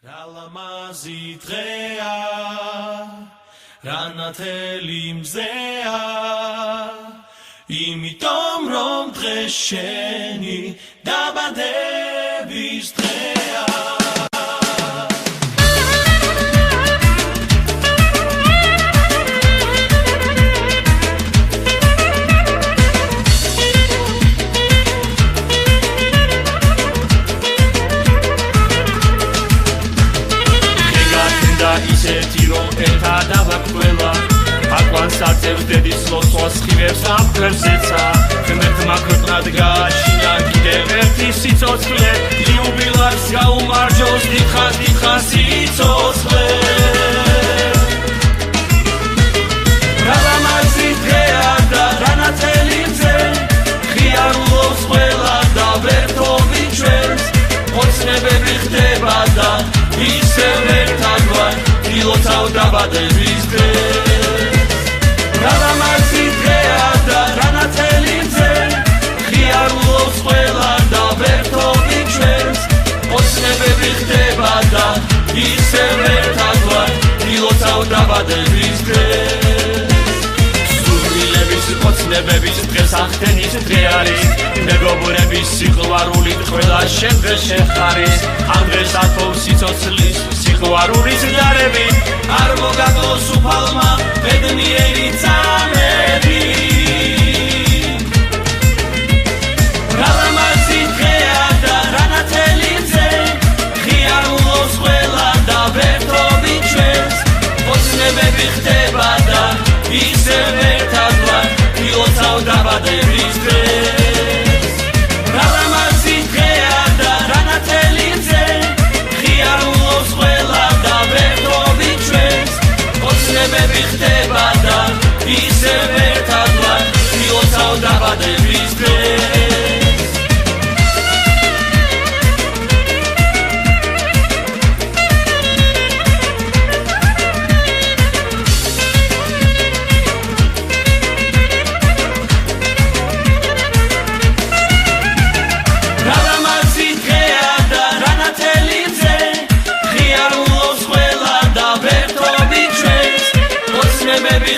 Ralamazit rea, ranatelim zea, imitom rom tresheni, dabadevis trea. ისეთი რომ ერთა დავაკველა აკვანს აწევს დედის ლოცვას ხივებს ამფერზეცა ღმერთმა ქვეყნად გააშინა კიდევ ერთი სიცოცხლე იუბილას გაუმარჯოს დიდხანს სიცოცხლე რალამაზით დღეა და რანათელიმზე ღიარულობს ყველა და ვერთობი ჩვენს ოცნებები ხდება და ისევ ერთად ვარ ილოცავ დაბადების დღეს რალამაზით დღეა და რანათელიმზე ღიარულობს ყველა და ვერთობი ჩვენს ოცნებები ხდება და ისევ ერთად ვარ ილოცავ დაბადების დღეს სურვილების ოცნებების დღეს ახდენის დღე არის მეგობრების სიყვარულით ყველა შემდგეს შეხარის ამ დღეს ათოვს სიცოცხლის სიყვარულის ნარები არ მოგაგოს უფალმა ბედნიერი წამები რალამაზით დღეა და რანათელიმზე ღიარულობს ყველა და ვერთობი ჩვენს ოცნებები ხდება და ისევ ერთად ვარ ილოცავ დაბადების დღეს რალამაზით დღეა და რანათელიმზე ღიარულობს ყველა და ვერთობი ჩვენს ოცნებები ხდება და ისევ ერთად ვარ ილოცავ დაბადების დღეს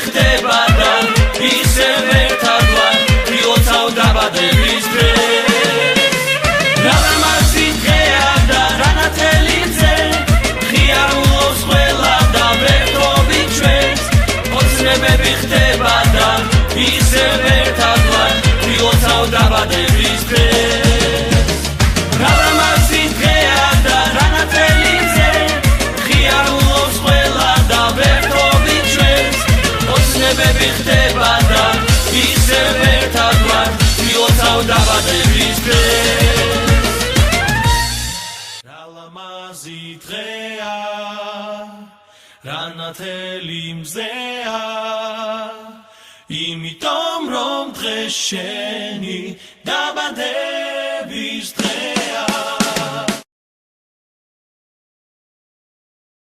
ხდება და ისევ ერთად ვარ ილოცავ დაბადების დღეს რალამაზით დღეა და რანათელიმზე ღიარულობს ყველა და ვერთობი ჩვენს ოცნებები ხდება და ისევ ერთად ვარ ილოცავ დაბადების დღეს რალამაზით დღეა და რანათელიმზე ღიარულობს ყველა და ვერთობი ჩვენს ოცნებები ხდება და ისევ ერთად ვარ ილოცავ დაბადების დღეს რალამაზით დღეა, რანათელიმზეა, იმიტომ რომ დღეს შენი დაბადების